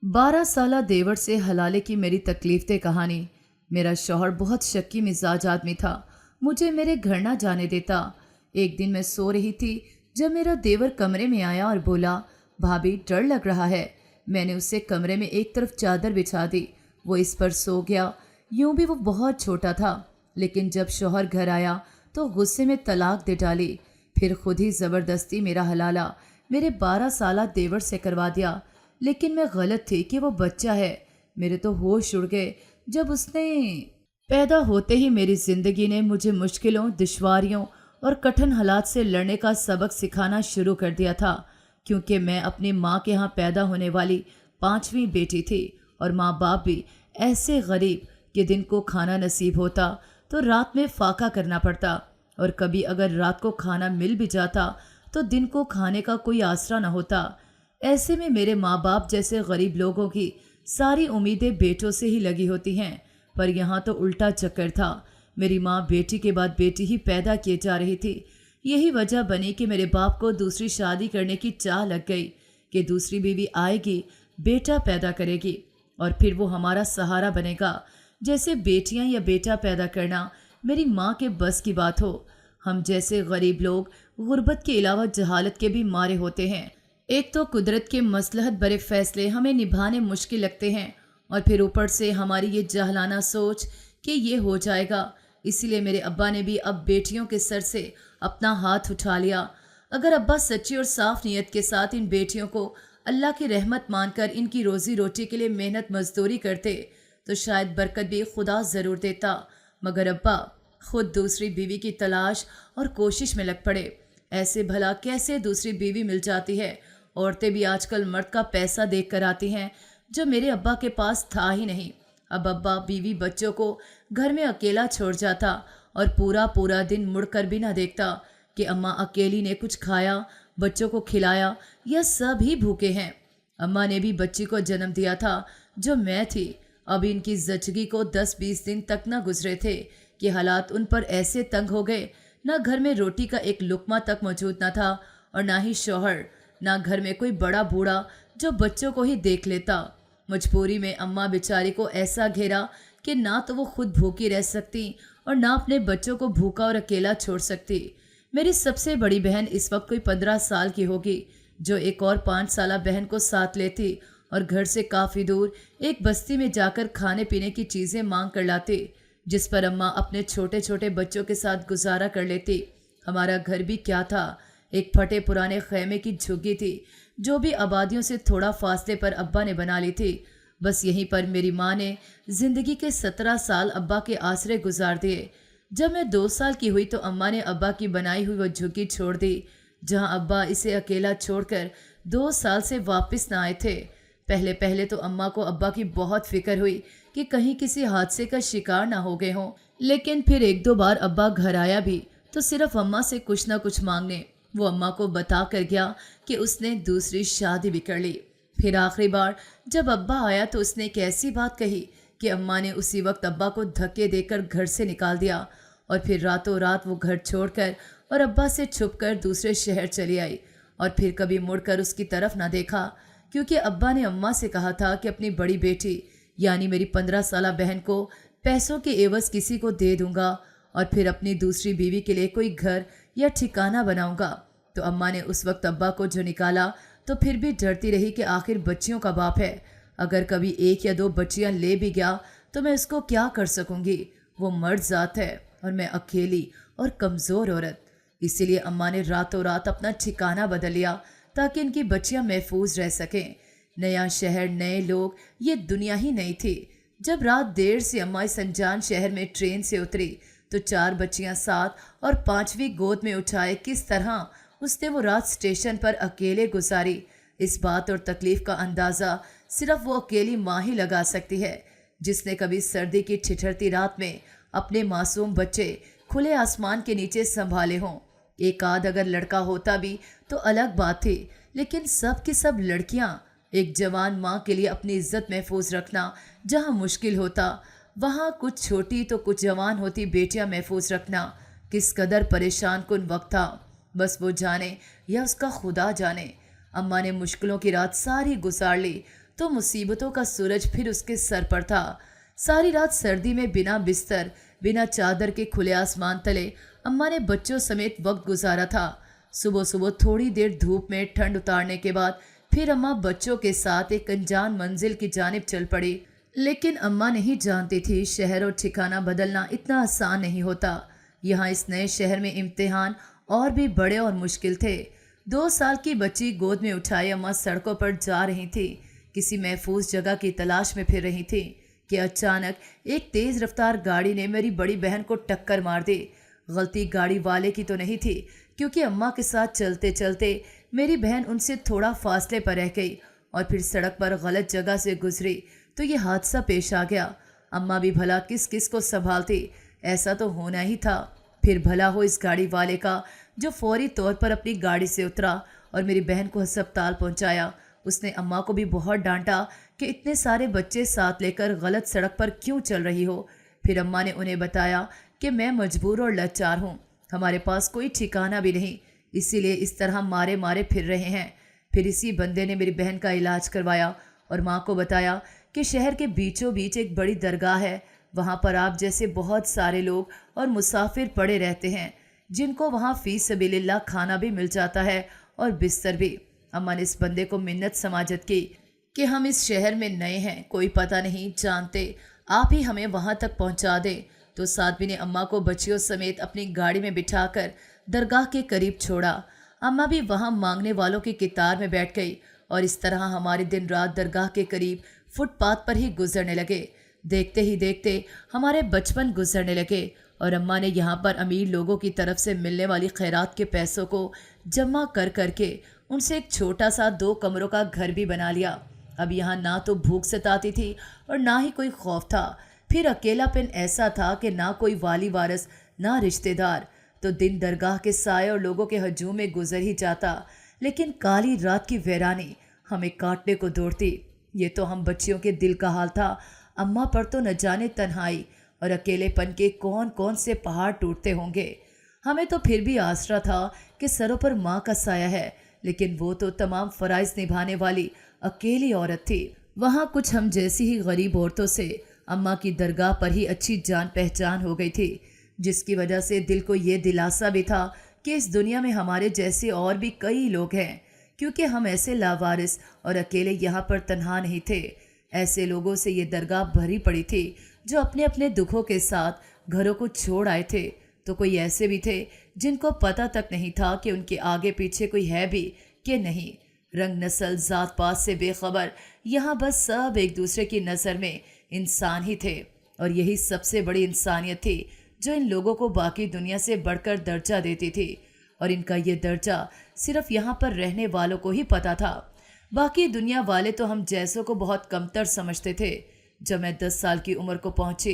12 साला देवर से हलाले की मेरी तकलीफ कहानी। मेरा शौहर बहुत शक्की मिजाज आदमी था। मुझे मेरे घर ना जाने देता। एक दिन मैं सो रही थी जब मेरा देवर कमरे में आया और बोला, भाभी डर लग रहा है। मैंने उससे कमरे में एक तरफ चादर बिछा दी। वो इस पर सो गया। यूं भी वो बहुत छोटा था, लेकिन जब शौहर घर आया तो गुस्से में तलाक दे डाली। फिर खुद ही ज़बरदस्ती मेरा हलाला मेरे 12 साला देवर से करवा दिया। लेकिन मैं गलत थी कि वो बच्चा है। मेरे तो होश उड़ गए जब उसने पैदा होते ही मेरी ज़िंदगी ने मुझे मुश्किलों, दुश्वारियों और कठिन हालात से लड़ने का सबक सिखाना शुरू कर दिया था। क्योंकि मैं अपनी माँ के यहाँ पैदा होने वाली 5वीं बेटी थी और माँ बाप भी ऐसे गरीब कि दिन को खाना नसीब होता तो रात में फाका करना पड़ता, और कभी अगर रात को खाना मिल भी जाता तो दिन को खाने का कोई आसरा न होता। ऐसे में मेरे माँ बाप जैसे गरीब लोगों की सारी उम्मीदें बेटों से ही लगी होती हैं, पर यहाँ तो उल्टा चक्कर था। मेरी माँ बेटी के बाद बेटी ही पैदा किए जा रही थी। यही वजह बनी कि मेरे बाप को दूसरी शादी करने की चाह लग गई कि दूसरी बीवी आएगी, बेटा पैदा करेगी और फिर वो हमारा सहारा बनेगा। जैसे बेटियां या बेटा पैदा करना मेरी माँ के बस की बात हो। हम जैसे गरीब लोग गुर्बत के अलावा जहालत के भी मारे होते हैं। एक तो कुदरत के मसलहत भरे फैसले हमें निभाने मुश्किल लगते हैं, और फिर ऊपर से हमारी ये जहलाना सोच कि ये हो जाएगा। इसीलिए मेरे अब्बा ने भी अब बेटियों के सर से अपना हाथ उठा लिया। अगर अब्बा सच्ची और साफ नीयत के साथ इन बेटियों को अल्लाह की रहमत मानकर इनकी रोजी रोटी के लिए मेहनत मजदूरी करते तो शायद बरकत भी खुदा ज़रूर देता। मगर अब्बा खुद दूसरी बीवी की तलाश और कोशिश में लग पड़े। ऐसे भला कैसे दूसरी बीवी मिल जाती है? औरतें भी आजकल मर्द का पैसा देख कर आती हैं, जो मेरे अब्बा के पास था ही नहीं। अब अब्बा बीवी बच्चों को घर में अकेला छोड़ जाता और पूरा पूरा दिन मुड़कर भी ना देखता कि अम्मा अकेली ने कुछ खाया, बच्चों को खिलाया या सब ही भूखे हैं। अम्मा ने भी बच्ची को जन्म दिया था जो मैं थी। अब इनकी जचगी को 10-20 दिन तक न गुजरे थे कि हालात उन पर ऐसे तंग हो गए। न घर में रोटी का एक लुकमा तक मौजूद न था, और ना ही शौहर, ना घर में कोई बड़ा बूढ़ा जो बच्चों को ही देख लेता। मजबूरी में अम्मा बेचारी को ऐसा घेरा कि ना तो वो खुद भूखी रह सकती और ना अपने बच्चों को भूखा और अकेला छोड़ सकती। मेरी सबसे बड़ी बहन इस वक्त कोई 15 साल की होगी, जो एक और 5 साला बहन को साथ लेती और घर से काफ़ी दूर एक बस्ती में जाकर खाने पीने की चीज़ें मांग कर लाती, जिस पर अम्मा अपने छोटे छोटे बच्चों के साथ गुजारा कर लेती। हमारा घर भी क्या था, एक फटे पुराने खैमे की झुग्गी थी, जो भी आबादियों से थोड़ा फासले पर अब्बा ने बना ली थी। बस यहीं पर मेरी माँ ने ज़िंदगी के 17 साल अब्बा के आसरे गुजार दिए। जब मैं 2 साल की हुई तो अम्मा ने अब्बा की बनाई हुई वो झुग्गी छोड़ दी, जहाँ अब्बा इसे अकेला छोड़कर 2 साल से वापस ना आए थे। पहले पहले तो अम्मा को अब्बा की बहुत फिक्र हुई कि कहीं किसी हादसे का शिकार ना हो गए हों, लेकिन फिर 1-2 बार अब्बा घर आया भी तो सिर्फ अम्मा से कुछ ना कुछ मांगने। वो अम्मा को बता कर गया कि उसने दूसरी शादी भी कर ली। फिर आखिरी बार जब अब्बा आया तो उसने एक ऐसी बात कही कि अम्मा ने उसी वक्त अब्बा को धक्के देकर घर से निकाल दिया, और फिर रातों रात वो घर छोड़कर और अब्बा से छुपकर दूसरे शहर चली आई, और फिर कभी मुड़कर उसकी तरफ ना देखा। क्योंकि अब्बा ने अम्मा से कहा था कि अपनी बड़ी बेटी यानी मेरी 15 साला बहन को पैसों के एवज किसी को दे दूंगा और फिर अपनी दूसरी बीवी के लिए कोई घर या ठिकाना बनाऊंगा। तो अम्मा ने उस वक्त अब्बा को जो निकाला तो फिर भी डरती रही कि आखिर बच्चियों का बाप है, अगर कभी 1 या 2 बच्चियां ले भी गया तो मैं उसको क्या कर सकूंगी? वो मर्द जात है और मैं अकेली और कमज़ोर औरत। इसीलिए अम्मा ने रातों रात अपना ठिकाना बदल लिया ताकि इनकी बच्चियां महफूज रह सकें। नया शहर, नए लोग, ये दुनिया ही नहीं थी। जब रात देर से अम्मा इस अनजान शहर में ट्रेन से उतरी तो 4 बच्चियां साथ और 5वीं गोद में उठाए किस तरह उसने वो रात स्टेशन पर अकेले गुजारी। इस बात और तकलीफ का अंदाज़ा सिर्फ वो अकेली माँ ही लगा सकती है, जिसने कभी सर्दी की ठिठुरती रात में अपने मासूम बच्चे खुले आसमान के नीचे संभाले हों। एक आध अगर लड़का होता भी तो अलग बात थी, लेकिन सब की सब लड़कियां। एक जवान माँ के लिए अपनी इज्जत महफूज रखना जहाँ मुश्किल होता, वहाँ कुछ छोटी तो कुछ जवान होती बेटियां महफूज रखना किस कदर परेशान कुन वक्त था, बस वो जाने या उसका खुदा जाने। अम्मा ने मुश्किलों की रात सारी गुजार ली तो मुसीबतों का सूरज फिर उसके सर पर था। सारी रात सर्दी में बिना बिस्तर, बिना चादर के खुले आसमान तले अम्मा ने बच्चों समेत वक्त गुजारा था। सुबह सुबह थोड़ी देर धूप में ठंड उतारने के बाद फिर अम्मा बच्चों के साथ एक अनजान मंजिल की जानिब चल पड़ी। लेकिन अम्मा नहीं जानती थी शहर और ठिकाना बदलना इतना आसान नहीं होता। यहाँ इस नए शहर में इम्तिहान और भी बड़े और मुश्किल थे। 2 साल की बच्ची गोद में उठाए अम्मा सड़कों पर जा रही थी, किसी महफूज जगह की तलाश में फिर रही थी कि अचानक एक तेज रफ्तार गाड़ी ने मेरी बड़ी बहन को टक्कर मार दी। गलती गाड़ी वाले की तो नहीं थी, क्योंकि अम्मा के साथ चलते चलते मेरी बहन उनसे थोड़ा फासले पर रह गई और फिर सड़क पर गलत जगह से गुजरी तो ये हादसा पेश आ गया। अम्मा भी भला किस किस को संभालती, ऐसा तो होना ही था। फिर भला हो इस गाड़ी वाले का, जो फौरी तौर पर अपनी गाड़ी से उतरा और मेरी बहन को अस्पताल पहुंचाया। उसने अम्मा को भी बहुत डांटा कि इतने सारे बच्चे साथ लेकर गलत सड़क पर क्यों चल रही हो। फिर अम्मा ने उन्हें बताया कि मैं मजबूर और लाचार हूँ, हमारे पास कोई ठिकाना भी नहीं, इसीलिए इस तरह मारे मारे फिर रहे हैं। फिर इसी बंदे ने मेरी बहन का इलाज करवाया और माँ को बताया कि शहर के बीचों बीच एक बड़ी दरगाह है, वहाँ पर आप जैसे बहुत सारे लोग और मुसाफिर पड़े रहते हैं, जिनको वहाँ फी सबीलिल्लाह खाना भी मिल जाता है और बिस्तर भी। अम्मा ने इस बंदे को मिन्नत समाजत की कि हम इस शहर में नए हैं, कोई पता नहीं जानते, आप ही हमें वहाँ तक पहुँचा दें। तो साध्वी ने अम्मा को बच्चियों समेत अपनी गाड़ी में बिठाकर दरगाह के करीब छोड़ा। अम्मा भी वहाँ मांगने वालों की कतार में बैठ गई और इस तरह हमारे दिन रात दरगाह के करीब फुटपाथ पर ही गुजरने लगे। देखते ही देखते हमारे बचपन गुजरने लगे और अम्मा ने यहाँ पर अमीर लोगों की तरफ से मिलने वाली खैरात के पैसों को जमा कर करके उनसे एक छोटा सा 2 कमरों का घर भी बना लिया। अब यहाँ ना तो भूख सताती थी और ना ही कोई खौफ था। फिर अकेलापन ऐसा था कि ना कोई वाली वारस, ना रिश्तेदार। तो दिन दरगाह के साए और लोगों के हजूम में गुजर ही जाता, लेकिन काली रात की वीरानी हमें काटने को दौड़ती। ये तो हम बच्चियों के दिल का हाल था। अम्मा पर तो न जाने तन्हाई और अकेलेपन के कौन कौन से पहाड़ टूटते होंगे। हमें तो फिर भी आसरा था कि सरों पर माँ का साया है, लेकिन वो तो तमाम फ़राइज़ निभाने वाली अकेली औरत थी। वहाँ कुछ हम जैसी ही गरीब औरतों से अम्मा की दरगाह पर ही अच्छी जान पहचान हो गई थी, जिसकी वजह से दिल को ये दिलासा भी था कि इस दुनिया में हमारे जैसे और भी कई लोग हैं, क्योंकि हम ऐसे लावारिस और अकेले यहाँ पर तन्हा नहीं थे। ऐसे लोगों से ये दरगाह भरी पड़ी थी जो अपने अपने दुखों के साथ घरों को छोड़ आए थे, तो कोई ऐसे भी थे जिनको पता तक नहीं था कि उनके आगे पीछे कोई है भी कि नहीं। रंग, नस्ल, जात पात से बेखबर यहाँ बस सब एक दूसरे की नज़र में इंसान ही थे, और यही सबसे बड़ी इंसानियत थी जो इन लोगों को बाकी दुनिया से बढ़कर दर्जा देती थी। और इनका ये दर्जा सिर्फ यहाँ पर रहने वालों को ही पता था। बाकी दुनिया वाले तो हम जैसों को बहुत कमतर समझते थे। जब मैं 10 साल की उम्र को पहुँची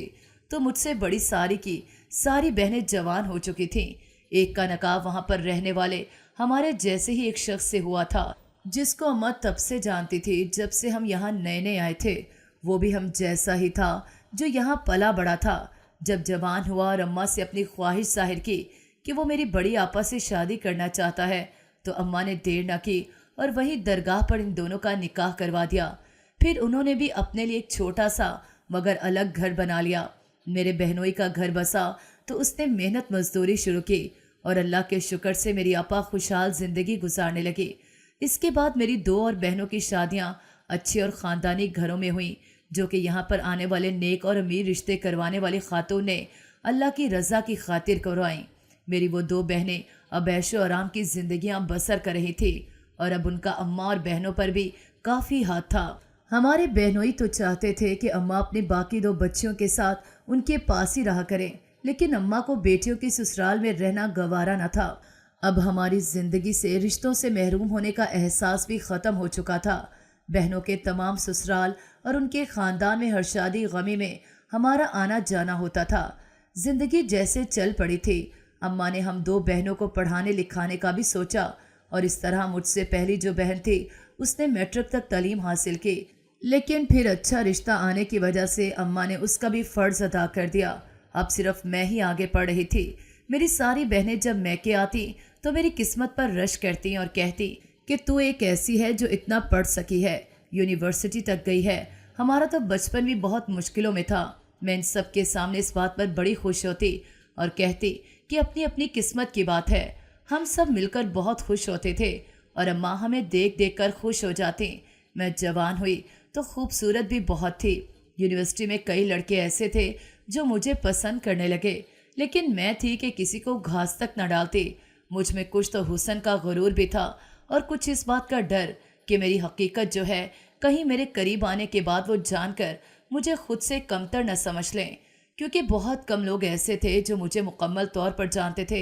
तो मुझसे बड़ी सारी की सारी बहनें जवान हो चुकी थीं। एक का नकाब वहाँ पर रहने वाले हमारे जैसे ही एक शख्स से हुआ था, जिसको अम्मा तब से जानती थी जब से हम यहाँ नए नए आए थे। वो भी हम जैसा ही था जो यहाँ पला बड़ा था। जब जवान हुआ और अम्मा से अपनी ख्वाहिश जाहिर की कि वो मेरी बड़ी आपा से शादी करना चाहता है, तो अम्मा ने देर न की और वही दरगाह पर इन दोनों का निकाह करवा दिया। फिर उन्होंने भी अपने लिए एक छोटा सा मगर अलग घर बना लिया। मेरे बहनोई का घर बसा तो उसने मेहनत मजदूरी शुरू की और अल्लाह के शुक्र से मेरी आपा खुशहाल ज़िंदगी गुजारने लगी। इसके बाद मेरी 2 और बहनों की शादियाँ अच्छे और ख़ानदानी घरों में हुईं, जो कि यहाँ पर आने वाले नेक और अमीर रिश्ते करवाने वाली खातून ने अल्लाह की रज़ा की खातिर करवाईं। मेरी वो 2 बहनें अब ऐशो आराम की ज़िंदगियाँ बसर कर रही थी और अब उनका अम्मा और बहनों पर भी काफ़ी हाथ था। हमारे बहनोई तो चाहते थे कि अम्मा अपनी बाकी 2 बच्चियों के साथ उनके पास ही रहा करें, लेकिन अम्मा को बेटियों की ससुराल में रहना गवारा न था। अब हमारी ज़िंदगी से रिश्तों से महरूम होने का एहसास भी ख़त्म हो चुका था। बहनों के तमाम ससुराल और उनके ख़ानदान में हर शादी गमी में हमारा आना जाना होता था। ज़िंदगी जैसे चल पड़ी थी। अम्मा ने हम 2 बहनों को पढ़ाने लिखाने का भी सोचा, और इस तरह मुझसे पहली जो बहन थी उसने मैट्रिक तक तालीम हासिल की, लेकिन फिर अच्छा रिश्ता आने की वजह से अम्मा ने उसका भी फ़र्ज़ अदा कर दिया। अब सिर्फ मैं ही आगे पढ़ रही थी। मेरी सारी बहनें जब मैके आती तो मेरी किस्मत पर रश करती और कहती कि तू एक ऐसी है जो इतना पढ़ सकी है, यूनिवर्सिटी तक गई है। हमारा तो बचपन भी बहुत मुश्किलों में था। मैं इन सब के सामने इस बात पर बड़ी खुश होती और कहती कि अपनी अपनी किस्मत की बात है। हम सब मिलकर बहुत खुश होते थे और अम्मा हमें देख देख कर खुश हो जाती। मैं जवान हुई तो खूबसूरत भी बहुत थी। यूनिवर्सिटी में कई लड़के ऐसे थे जो मुझे पसंद करने लगे, लेकिन मैं थी कि किसी को घास तक न डालती। मुझ में कुछ तो हुस्न का गुरूर भी था और कुछ इस बात का डर कि मेरी हकीकत जो है कहीं मेरे करीब आने के बाद वो जानकर मुझे खुद से कमतर न समझ लें, क्योंकि बहुत कम लोग ऐसे थे जो मुझे मुकम्मल तौर पर जानते थे,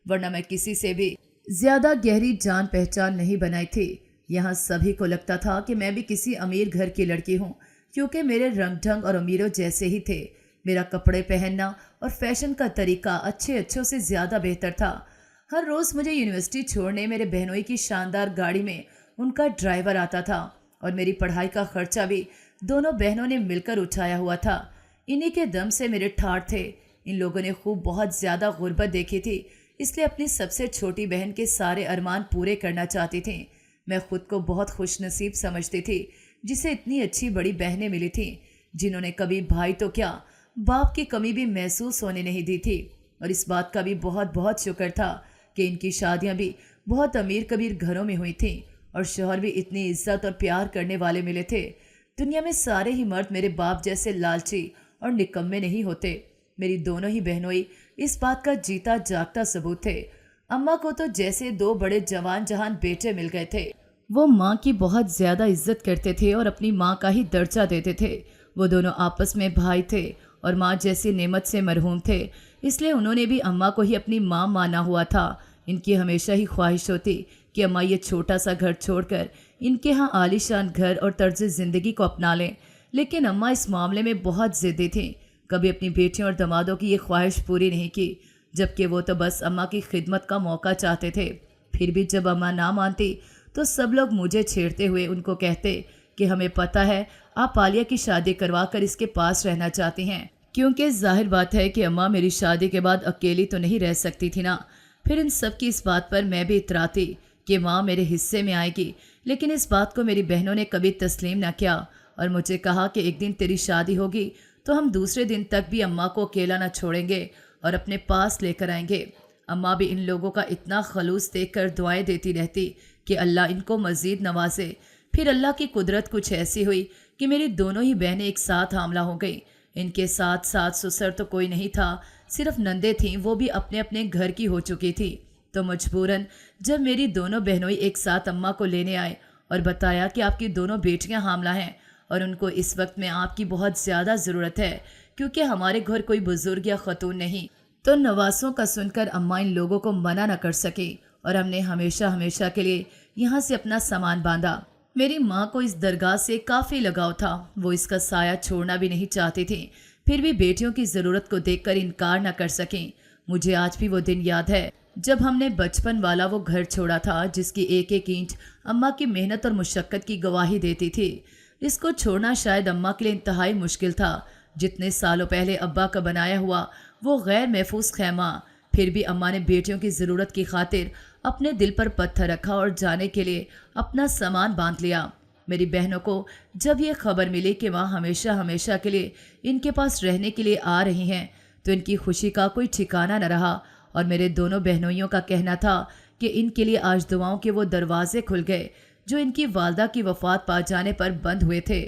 वरना मैं किसी से भी ज़्यादा गहरी जान पहचान नहीं बनाई थी। यहाँ सभी को लगता था कि मैं भी किसी अमीर घर की लड़की हूँ, क्योंकि मेरे रंग ढंग और अमीरों जैसे ही थे। मेरा कपड़े पहनना और फैशन का तरीका अच्छों से ज़्यादा बेहतर था। हर रोज़ मुझे यूनिवर्सिटी छोड़ने मेरे बहनोई की शानदार गाड़ी में उनका ड्राइवर आता था और मेरी पढ़ाई का खर्चा भी दोनों बहनों ने मिलकर उठाया हुआ था। इन्हीं के दम से मेरे ठाठ थे। इन लोगों ने खूब बहुत ज़्यादा गुर्बत देखी थी, इसलिए अपनी सबसे छोटी बहन के सारे अरमान पूरे करना चाहती थी। मैं खुद को बहुत खुशनसीब समझती थी जिसे इतनी अच्छी बड़ी बहनें मिली थीं, जिन्होंने कभी भाई तो क्या बाप की कमी भी महसूस होने नहीं दी थी। और इस बात का भी बहुत बहुत शुक्र था कि इनकी शादियां भी बहुत अमीर कबीर घरों में हुई थीं और शौहर भी इतनी इज्जत और प्यार करने वाले मिले थे। दुनिया में सारे ही मर्द मेरे बाप जैसे लालची और निकम्मे नहीं होते। मेरी दोनों ही बहनोई इस बात का जीता जागता सबूत थे। अम्मा को तो जैसे दो बड़े जवान जहान बेटे मिल गए थे। वो माँ की बहुत ज़्यादा इज्जत करते थे और अपनी माँ का ही दर्जा देते थे। वो दोनों आपस में भाई थे और माँ जैसी नेमत से मरहूम थे, इसलिए उन्होंने भी अम्मा को ही अपनी माँ माना हुआ था। इनकी हमेशा ही ख्वाहिश होती कि अम्मा ये छोटा सा घर छोड़कर इनके यहाँ आलीशान घर और तर्ज ज़िंदगी को अपना लें, लेकिन अम्मा इस मामले में बहुत ज़िद्दी थीं। कभी अपनी बेटियों और दामादों की ये ख्वाहिश पूरी नहीं की, जबकि वो तो बस अम्मा की खिदमत का मौका चाहते थे। फिर भी जब अम्मा ना मानती तो सब लोग मुझे छेड़ते हुए उनको कहते कि हमें पता है आप आलिया की शादी करवा कर इसके पास रहना चाहती हैं, क्योंकि जाहिर बात है कि अम्मा मेरी शादी के बाद अकेली तो नहीं रह सकती थी ना। फिर इन सब की इस बात पर मैं भी इतराती कि माँ मेरे हिस्से में आएगी, लेकिन इस बात को मेरी बहनों ने कभी तस्लीम न किया और मुझे कहा कि एक दिन तेरी शादी होगी तो हम दूसरे दिन तक भी अम्मा को अकेला न छोड़ेंगे और अपने पास लेकर आएंगे। अम्मा भी इन लोगों का इतना खलूस देखकर दुआएं देती रहती कि अल्लाह इनको मज़ीद नवाजे। फिर अल्लाह की कुदरत कुछ ऐसी हुई कि मेरी दोनों ही बहनें एक साथ हामला हो गई। इनके साथ साथ ससुर तो कोई नहीं था, सिर्फ नंदे थीं, वो भी अपने अपने घर की हो चुकी थी। तो मजबूरन जब मेरी दोनों बहनोई एक साथ अम्मा को लेने आए और बताया कि आपकी दोनों बेटियां हामला हैं और उनको इस वक्त में आपकी बहुत ज़्यादा ज़रूरत है, क्योंकि हमारे घर कोई बुजुर्ग या खतून नहीं, तो नवासों का सुनकर अम्मा इन लोगों को मना न कर सकी और हमने हमेशा हमेशा के लिए यहाँ से अपना सामान बांधा। मेरी माँ को इस दरगाह से काफ़ी लगाव था, वो इसका साया छोड़ना भी नहीं चाहती थी, फिर भी बेटियों की ज़रूरत को देखकर इनकार न कर सकें। मुझे आज भी वो दिन याद है जब हमने बचपन वाला वो घर छोड़ा था जिसकी एक एक ईंट अम्मा की मेहनत और मुशक्क़त की गवाही देती थी। इसको छोड़ना शायद अम्मा के लिए इंतहाई मुश्किल था। जितने सालों पहले अब्बा का बनाया हुआ वो गैर महफूज खैमा, फिर भी अम्मा ने बेटियों की ज़रूरत की खातिर अपने दिल पर पत्थर रखा और जाने के लिए अपना सामान बांध लिया। मेरी बहनों को जब ये खबर मिली कि माँ हमेशा हमेशा के लिए इनके पास रहने के लिए आ रही हैं, तो इनकी खुशी का कोई ठिकाना न रहा और मेरे दोनों बहनोइयों का कहना था कि इनके लिए आज दुआओं के वो दरवाजे खुल गए जो इनकी वालदा की वफ़ात पा जाने पर बंद हुए थे।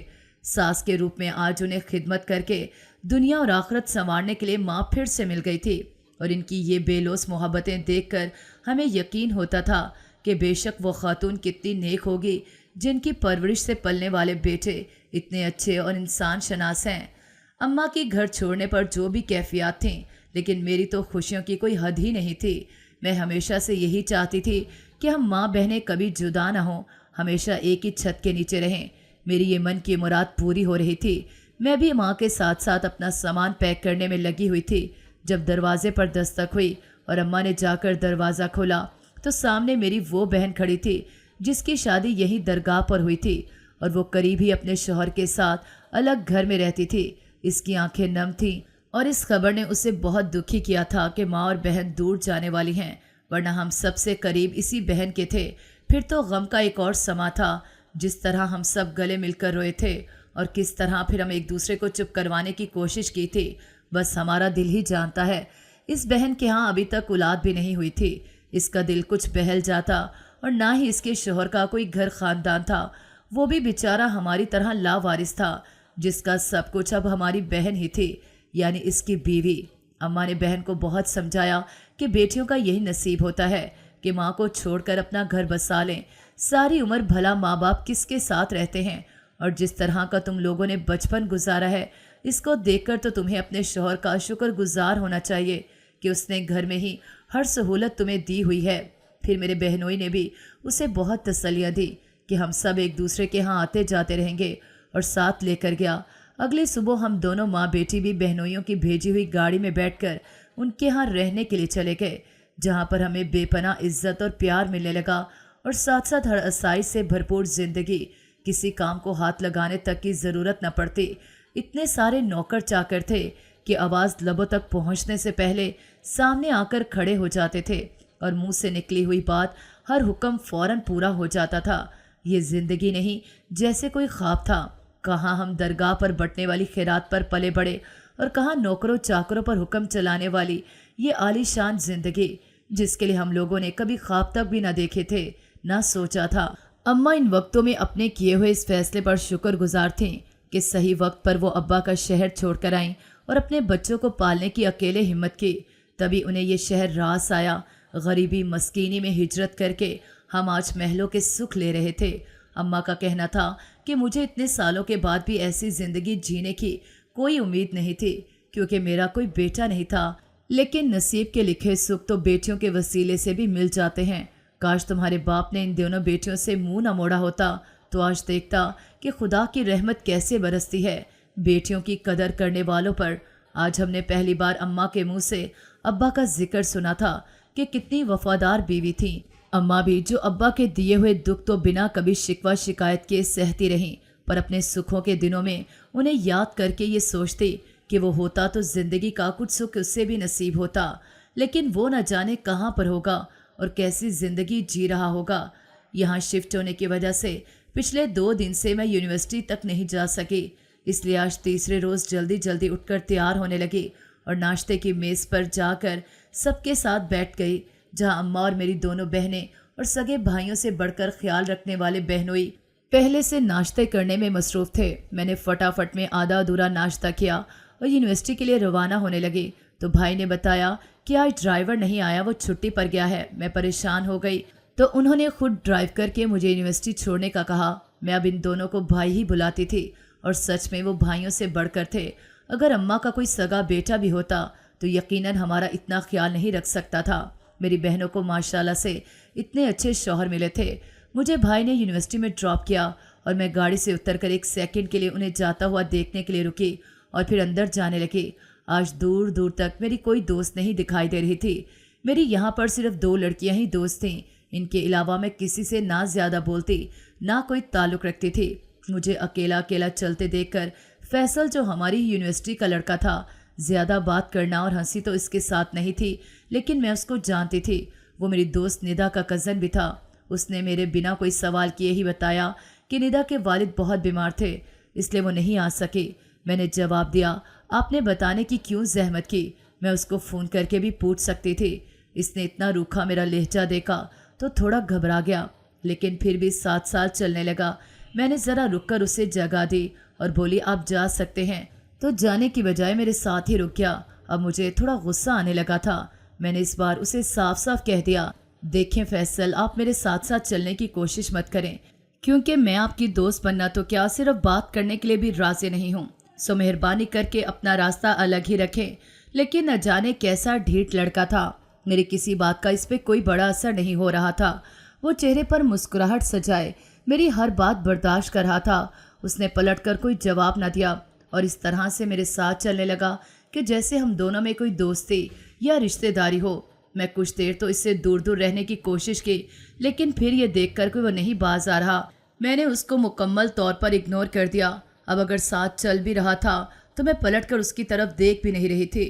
सास के रूप में आज उन्हें खिदमत करके दुनिया और आखिरत संवारने के लिए माँ फिर से मिल गई थी और इनकी ये बेलोस मोहब्बतें देखकर हमें यकीन होता था कि बेशक वो खातून कितनी नेक होगी जिनकी परवरिश से पलने वाले बेटे इतने अच्छे और इंसान शनास हैं। अम्मा की घर छोड़ने पर जो भी कैफियत थीं, लेकिन मेरी तो खुशियों की कोई हद ही नहीं थी। मैं हमेशा से यही चाहती थी कि हम माँ बहनें कभी जुदा ना हों, हमेशा एक ही छत के नीचे रहें। मेरी ये मन की मुराद पूरी हो रही थी। मैं भी माँ के साथ साथ अपना सामान पैक करने में लगी हुई थी जब दरवाजे पर दस्तक हुई और अम्मा ने जाकर दरवाज़ा खोला तो सामने मेरी वो बहन खड़ी थी जिसकी शादी यही दरगाह पर हुई थी और वो करीब ही अपने शौहर के साथ अलग घर में रहती थी। इसकी आंखें नम थीं और इस खबर ने उसे बहुत दुखी किया था कि माँ और बहन दूर जाने वाली हैं, वरना हम सबसे करीब इसी बहन के थे। फिर तो गम का एक और समा था जिस तरह हम सब गले मिलकर रोए थे और किस तरह फिर हम एक दूसरे को चुप करवाने की कोशिश की थी, बस हमारा दिल ही जानता है। इस बहन के यहाँ अभी तक औलाद भी नहीं हुई थी। इसका दिल कुछ बहल जाता और ना ही इसके शोहर का कोई घर खानदान था। वो भी बेचारा हमारी तरह लावारिस था, जिसका सब कुछ अब हमारी बहन ही थी, यानी इसकी बीवी। अम्मा ने बहन को बहुत समझाया कि बेटियों का यही नसीब होता है कि माँ को छोड़कर अपना घर बसा लें। सारी उम्र भला माँ बाप किसके साथ रहते हैं, और जिस तरह का तुम लोगों ने बचपन गुजारा है, इसको देखकर तो तुम्हें अपने शौहर का शुक्रगुजार होना चाहिए कि उसने घर में ही हर सहूलत तुम्हें दी हुई है। फिर मेरे बहनोई ने भी उसे बहुत तसल्लियाँ दी कि हम सब एक दूसरे के यहाँ आते जाते रहेंगे, और साथ लेकर गया। अगली सुबह हम दोनों माँ बेटी भी बहनोइयों की भेजी हुई गाड़ी में बैठकर उनके यहाँ रहने के लिए चले गए, जहाँ पर हमें बेपनाह इज्जत और प्यार मिलने लगा, और साथ साथ हर आसाइश से भरपूर जिंदगी। किसी काम को हाथ लगाने तक की ज़रूरत न पड़ती। इतने सारे नौकर चाकर थे कि आवाज़ लबों तक पहुँचने से पहले सामने आकर खड़े हो जाते थे, और मुंह से निकली हुई बात हर हुक्म फ़ौरन पूरा हो जाता था। ये ज़िंदगी नहीं, जैसे कोई ख्वाब था। कहाँ हम दरगाह पर बंटने वाली खैरात पर पले बड़े, और कहाँ नौकरों चाकरों पर हुक्म चलाने वाली ये आलीशान ज़िंदगी, जिसके लिए हम लोगों ने कभी ख्वाब तक भी ना देखे थे, ना सोचा था। अम्मा इन वक्तों में अपने किए हुए इस फैसले पर शुक्रगुजार थीं कि सही वक्त पर वो अब्बा का शहर छोड़कर आईं और अपने बच्चों को पालने की अकेले हिम्मत की। तभी उन्हें ये शहर रास आया। गरीबी मस्कीनी में हिजरत करके हम आज महलों के सुख ले रहे थे। अम्मा का कहना था कि मुझे इतने सालों के बाद भी ऐसी ज़िंदगी जीने की कोई उम्मीद नहीं थी, क्योंकि मेरा कोई बेटा नहीं था। लेकिन नसीब के लिखे सुख तो बेटियों के वसीले से भी मिल जाते हैं। काश तुम्हारे बाप ने इन दोनों बेटियों से मुंह न मोड़ा होता, तो आज देखता कि खुदा की रहमत कैसे बरसती है बेटियों की कदर करने वालों पर। आज हमने पहली बार अम्मा के मुंह से अब्बा का जिक्र सुना था कि कितनी वफादार बीवी थी। अम्मा भी जो अब्बा के दिए हुए दुख तो बिना कभी शिकवा शिकायत के सहती रहीं, पर अपने सुखों के दिनों में उन्हें याद करके ये सोचती कि वो होता तो जिंदगी का कुछ सुख उससे भी नसीब होता। लेकिन वो न जाने कहाँ पर होगा और कैसी ज़िंदगी जी रहा होगा। यहाँ शिफ्ट होने की वजह से पिछले 2 दिन से मैं यूनिवर्सिटी तक नहीं जा सकी, इसलिए आज तीसरे रोज़ जल्दी जल्दी उठकर तैयार होने लगी और नाश्ते की मेज़ पर जाकर सबके साथ बैठ गई, जहाँ अम्मा और मेरी दोनों बहनें और सगे भाइयों से बढ़कर ख्याल रखने वाले बहनोई पहले से नाश्ते करने में मसरूफ़ थे। मैंने फटाफट में आधा अधूरा नाश्ता किया और यूनिवर्सिटी के लिए रवाना होने लगी, तो भाई ने बताया कि आज ड्राइवर नहीं आया, वो छुट्टी पर गया है। मैं परेशान हो गई, तो उन्होंने खुद ड्राइव करके मुझे यूनिवर्सिटी छोड़ने का कहा। मैं अब इन दोनों को भाई ही बुलाती थी, और सच में वो भाइयों से बढ़कर थे। अगर अम्मा का कोई सगा बेटा भी होता तो यकीनन हमारा इतना ख्याल नहीं रख सकता था। मेरी बहनों को माशाल्लाह से इतने अच्छे शौहर मिले थे। मुझे भाई ने यूनिवर्सिटी में ड्रॉप किया और मैं गाड़ी से उतरकर 1 सेकंड के लिए उन्हें जाता हुआ देखने के लिए रुकी और फिर अंदर जाने लगी। आज दूर दूर तक मेरी कोई दोस्त नहीं दिखाई दे रही थी। मेरी यहाँ पर सिर्फ 2 लड़कियाँ ही दोस्त थीं। इनके अलावा मैं किसी से ना ज़्यादा बोलती, ना कोई ताल्लुक़ रखती थी। मुझे अकेला अकेला चलते देखकर फैसल, जो हमारी यूनिवर्सिटी का लड़का था, ज़्यादा बात करना और हंसी तो इसके साथ नहीं थी, लेकिन मैं उसको जानती थी। वो मेरी दोस्त निदा का कज़न भी था। उसने मेरे बिना कोई सवाल किए ही बताया कि निदा के वालिद बहुत बीमार थे, इसलिए वो नहीं आ सके। मैंने जवाब दिया, आपने बताने की क्यों जहमत की, मैं उसको फ़ोन करके भी पूछ सकती थी। इसने इतना रूखा मेरा लहजा देखा तो थोड़ा घबरा गया, लेकिन फिर भी साथ साथ चलने लगा। मैंने ज़रा रुककर उसे जगह दी और बोली, आप जा सकते हैं, तो जाने की बजाय मेरे साथ ही रुक गया। अब मुझे थोड़ा गुस्सा आने लगा था। मैंने इस बार उसे साफ साफ कह दिया, देखें फैसल, आप मेरे साथ साथ चलने की कोशिश मत करें, क्योंकि मैं आपकी दोस्त बनना तो क्या, सिर्फ बात करने के लिए भी राज़ी नहीं हूँ। सो मेहरबानी करके अपना रास्ता अलग ही रखें। लेकिन न जाने कैसा ढीठ लड़का था। मेरी किसी बात का इस पर कोई बड़ा असर नहीं हो रहा था। वो चेहरे पर मुस्कुराहट सजाए मेरी हर बात बर्दाश्त कर रहा था। उसने पलटकर कोई जवाब न दिया और इस तरह से मेरे साथ चलने लगा कि जैसे हम दोनों में कोई दोस्ती या रिश्तेदारी हो। मैं कुछ देर तो इससे दूर दूर रहने की कोशिश की, लेकिन फिर ये देखकर कि वो नहीं बाज आ रहा, मैंने उसको मुकम्मल तौर पर इग्नोर कर दिया। अब अगर साथ चल भी रहा था तो मैं पलटकर उसकी तरफ देख भी नहीं रही थी।